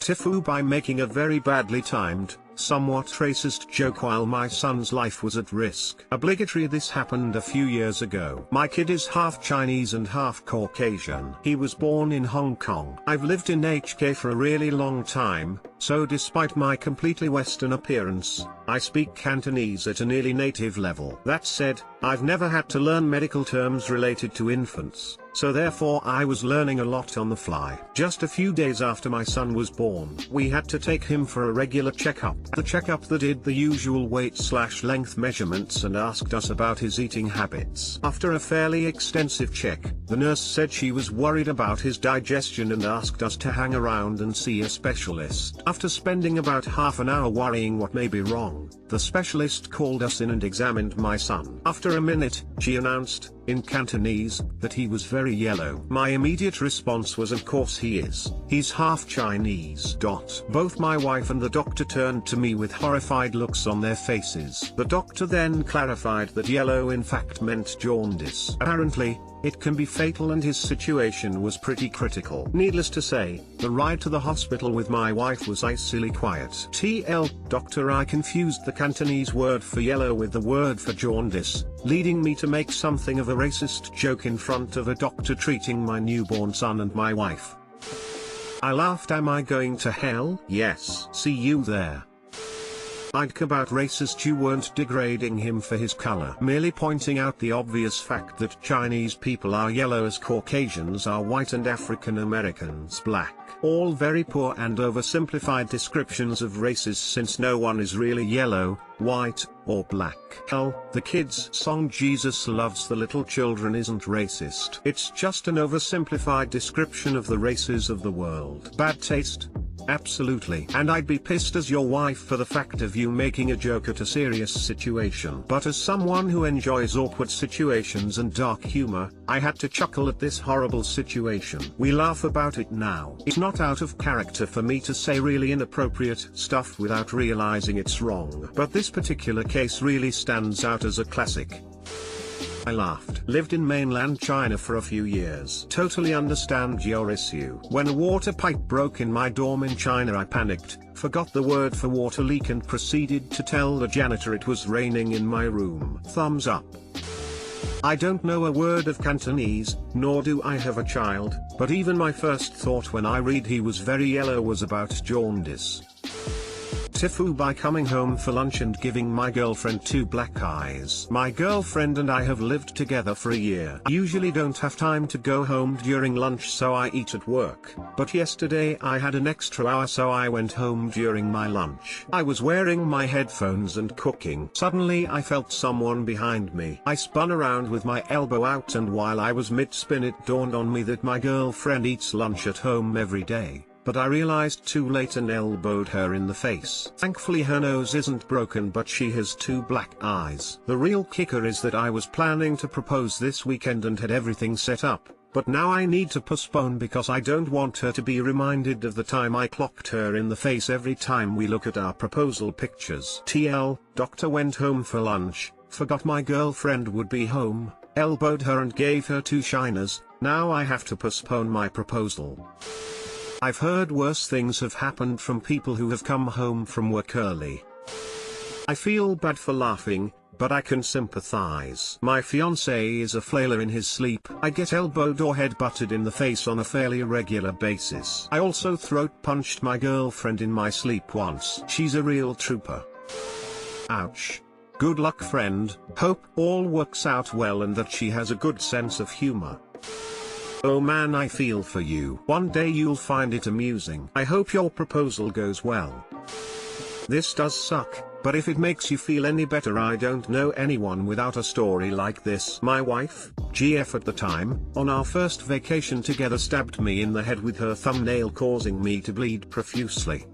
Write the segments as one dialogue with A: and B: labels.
A: TIFU by making a very badly timed, somewhat racist joke while my son's life was at risk. Obligatory. This happened a few years ago. My kid is half Chinese and half Caucasian. He was born in Hong Kong. I've lived in HK for a really long time, so despite my completely Western appearance, I speak Cantonese at a nearly native level. That said, I've never had to learn medical terms related to infants, so therefore I was learning a lot on the fly. Just a few days after my son was born, we had to take him for a regular checkup. The checkup that did the usual weight/length measurements and asked us about his eating habits. After a fairly extensive check, the nurse said she was worried about his digestion and asked us to hang around and see a specialist. After spending about half an hour worrying what may be wrong, the specialist called us in and examined my son. After a minute, she announced, in Cantonese, that he was very yellow. My immediate response was, of course he is. He's half Chinese. Both my wife and the doctor turned to me with horrified looks on their faces. The doctor then clarified that yellow in fact meant jaundice. Apparently, it can be fatal and his situation was pretty critical. Needless to say, the ride to the hospital with my wife was icily quiet. Doctor, I confused the Cantonese word for yellow with the word for jaundice, leading me to make something of a racist joke in front of a doctor treating my newborn son and my wife. I laughed. Am I going to hell? Yes. See you there. I'd about racist. You weren't degrading him for his color, merely pointing out the obvious fact that Chinese people are yellow as Caucasians are white and African Americans black. All very poor and oversimplified descriptions of races since no one is really yellow, white, or black. Hell, the kids' song Jesus Loves the Little Children isn't racist. It's just an oversimplified description of the races of the world. Bad taste? Absolutely. And I'd be pissed as your wife for the fact of you making a joke at a serious situation. But as someone who enjoys awkward situations and dark humor, I had to chuckle at this horrible situation. We laugh about it now. It's not out of character for me to say really inappropriate stuff without realizing it's wrong. But this particular case really stands out as a classic. I laughed. Lived in mainland China for a few years. Totally understand your issue. When a water pipe broke in my dorm in China, I panicked, forgot the word for water leak and proceeded to tell the janitor it was raining in my room. Thumbs up. I don't know a word of Cantonese, nor do I have a child, but even my first thought when I read he was very yellow was about jaundice. TIFU by coming home for lunch and giving my girlfriend two black eyes. My girlfriend and I have lived together for a year. I usually don't have time to go home during lunch, so I eat at work. But yesterday I had an extra hour, so I went home during my lunch. I was wearing my headphones and cooking. Suddenly I felt someone behind me. I spun around with my elbow out, and while I was mid-spin it dawned on me that my girlfriend eats lunch at home every day. But I realized too late and elbowed her in the face. Thankfully her nose isn't broken, but she has two black eyes. The real kicker is that I was planning to propose this weekend and had everything set up, but now I need to postpone because I don't want her to be reminded of the time I clocked her in the face every time we look at our proposal pictures. Doctor went home for lunch, forgot my girlfriend would be home, elbowed her and gave her two shiners. Now I have to postpone my proposal. I've heard worse things have happened from people who have come home from work early. I feel bad for laughing, but I can sympathize. My fiancé is a flailer in his sleep. I get elbowed or head-butted in the face on a fairly regular basis. I also throat punched my girlfriend in my sleep once. She's a real trooper. Ouch. Good luck, friend. Hope all works out well and that she has a good sense of humor. Oh man, I feel for you. One day you'll find it amusing. I hope your proposal goes well. This does suck, but if it makes you feel any better, I don't know anyone without a story like this. My wife, GF at the time, on our first vacation together stabbed me in the head with her thumbnail, causing me to bleed profusely.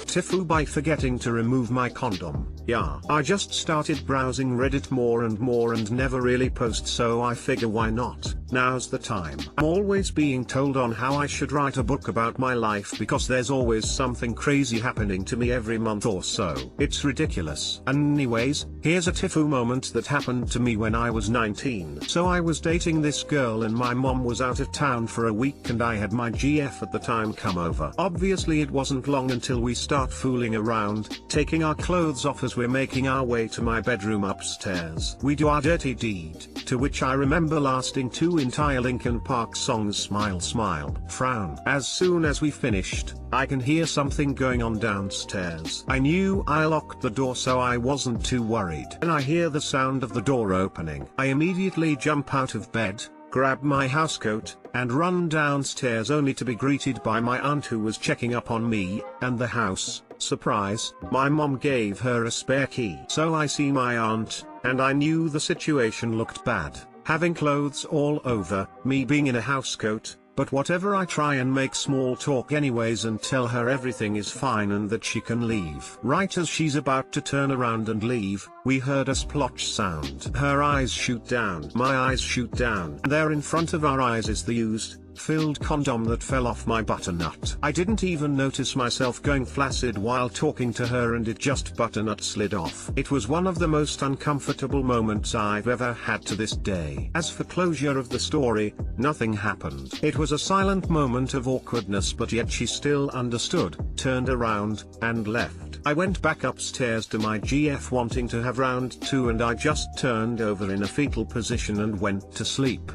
A: TIFU by forgetting to remove my condom. Yeah, I just started browsing Reddit more and never really post, so I figure why not. now's the time. I'm always being told on how I should write a book about my life because there's always something crazy happening to me every month or so. It's ridiculous. Anyways, here's a TIFU moment that happened to me when I was 19. So I was dating this girl and my mom was out of town for a week and I had my GF at the time come over. Obviously it wasn't long until we start fooling around, taking our clothes off as we're making our way to my bedroom upstairs. We do our dirty deed, to which I remember lasting 2 entire Linkin Park songs, Smile Smile, Frown. As soon as we finished, I can hear something going on downstairs. I knew I locked the door so I wasn't too worried. And I hear the sound of the door opening. I immediately jump out of bed, grab my housecoat, and run downstairs only to be greeted by my aunt who was checking up on me, and the house. Surprise, my mom gave her a spare key. So I see my aunt, and I knew the situation looked bad, having clothes all over, me being in a housecoat, but whatever, I try and make small talk anyways and tell her everything is fine and that she can leave. Right as she's about to turn around and leave, we heard a splotch sound. Her eyes shoot down. My eyes shoot down. And there in front of our eyes is the used, filled condom that fell off my butternut. I didn't even notice myself going flaccid while talking to her and it just butternut slid off. It was one of the most uncomfortable moments I've ever had to this day. As for closure of the story, nothing happened. It was a silent moment of awkwardness, but yet she still understood, turned around, and left. I went back upstairs to my GF wanting to have round 2 and I just turned over in a fetal position and went to sleep.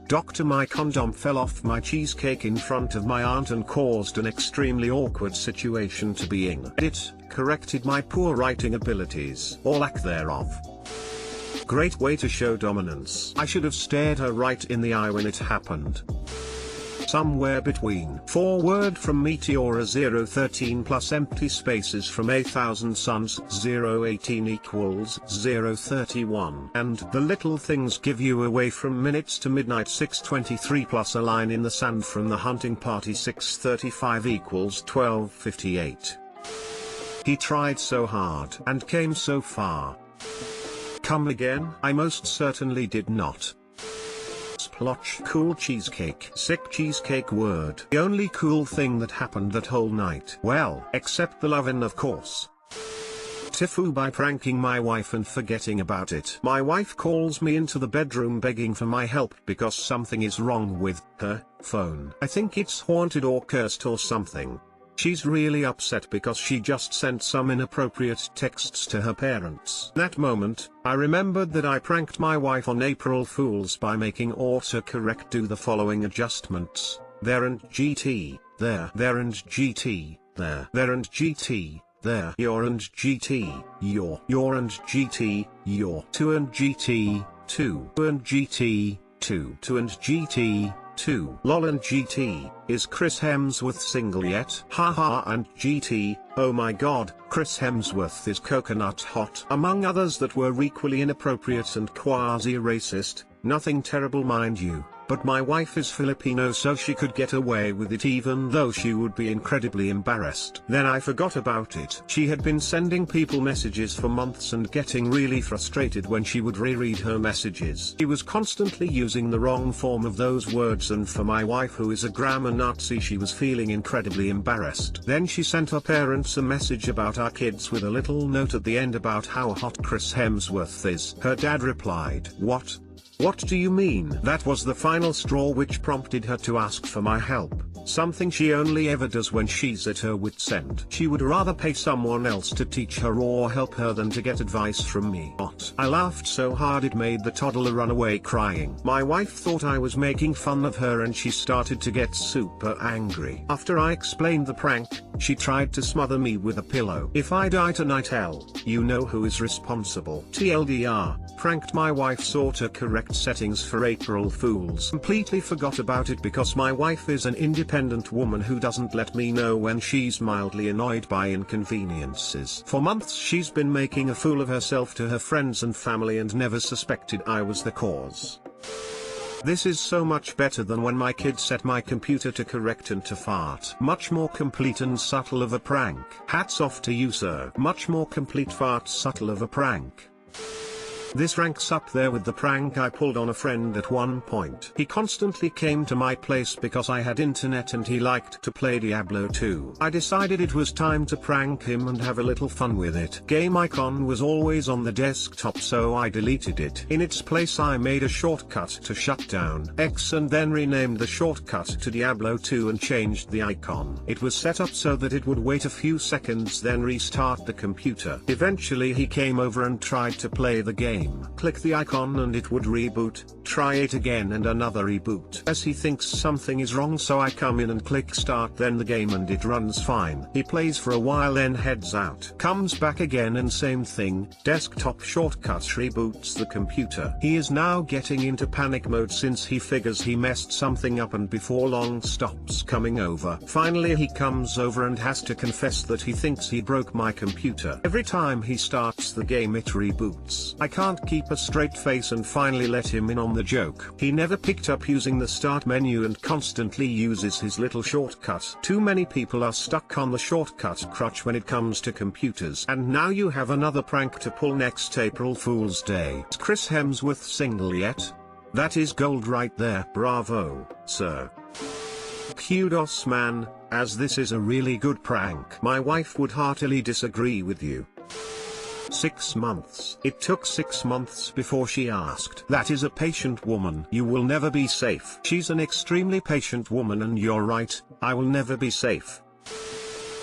A: Doctor, my condom fell off my cheesecake in front of my aunt and caused an extremely awkward situation to be in. It corrected my poor writing abilities, or lack thereof. Great way to show dominance. I should have stared her right in the eye when it happened. Somewhere between. Forward from Meteora 013 plus empty spaces from 8000 suns 018 equals 031. And the little things give you away from minutes to midnight 623 plus a line in the sand from the hunting party 635 equals 1258. He tried so hard and came so far. Come again? I most certainly did not. Splotch. Cool cheesecake. Sick cheesecake word. The only cool thing that happened that whole night. Well, except the lovin', of course. TIFU by pranking my wife and forgetting about it. My wife calls me into the bedroom begging for my help because something is wrong with her phone. I think it's haunted or cursed or something. She's really upset because she just sent some inappropriate texts to her parents. That moment, I remembered that I pranked my wife on April Fools by making autocorrect do the following adjustments. There and GT, there and GT, there and GT, there, your and GT, your and GT, your, to and GT, two and GT, two and GT, 2. Lol and GT, is Chris Hemsworth single yet? Haha and GT, oh my god, Chris Hemsworth is coconut hot. Among others that were equally inappropriate and quasi-racist, nothing terrible mind you, but my wife is Filipino so she could get away with it even though she would be incredibly embarrassed. Then I forgot about it. She had been sending people messages for months and getting really frustrated when she would reread her messages. She was constantly using the wrong form of those words, and for my wife who is a grammar Nazi she was feeling incredibly embarrassed. Then she sent her parents a message about our kids with a little note at the end about how hot Chris Hemsworth is. Her dad replied, "What? What do you mean?" That was the final straw which prompted her to ask for my help, something she only ever does when she's at her wit's end. She would rather pay someone else to teach her or help her than to get advice from me. I laughed so hard it made the toddler run away crying. My wife thought I was making fun of her and she started to get super angry. After I explained the prank, she tried to smother me with a pillow. If I die tonight, hell, you know who is responsible. TLDR, pranked my wife's autocorrect settings for April Fools. Completely forgot about it because my wife is an independent woman who doesn't let me know when she's mildly annoyed by inconveniences. For months she's been making a fool of herself to her friends and family and never suspected I was the cause. This is so much better than when my kid set my computer to correct and to fart. Much more complete and subtle of a prank. Hats off to you, sir. Much more complete fart subtle of a prank. This ranks up there with the prank I pulled on a friend at one point. He constantly came to my place because I had internet and he liked to play Diablo 2. I decided it was time to prank him and have a little fun with it. Game icon was always on the desktop, so I deleted it. In its place I made a shortcut to shut down X and then renamed the shortcut to Diablo 2 and changed the icon. It was set up so that it would wait a few seconds then restart the computer. Eventually he came over and tried to play the game. Click the icon and it would reboot, try it again and another reboot. As he thinks something is wrong, so I come in and click start, then the game and it runs fine. He plays for a while then heads out. Comes back again and same thing, desktop shortcut reboots the computer. He is now getting into panic mode since he figures he messed something up and before long stops coming over. Finally he comes over and has to confess that he thinks he broke my computer. Every time he starts the game it reboots. I can't keep a straight face and finally let him in on the joke. He never picked up using the start menu and constantly uses his little shortcut. Too many people are stuck on the shortcut crutch when it comes to computers. And now you have another prank to pull next April Fool's Day. Is Chris Hemsworth single yet? That is gold right there. Bravo, sir. Kudos man, as this is a really good prank. My wife would heartily disagree with you. 6 months. It took 6 months before she asked. That is a patient woman. You will never be safe. She's an extremely patient woman and you're right, I will never be safe.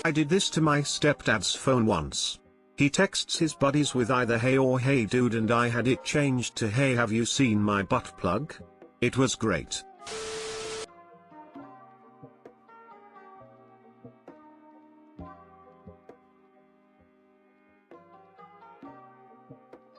A: I did this to my stepdad's phone once. He texts his buddies with either hey or hey dude and I had it changed to hey have you seen my butt plug? It was great.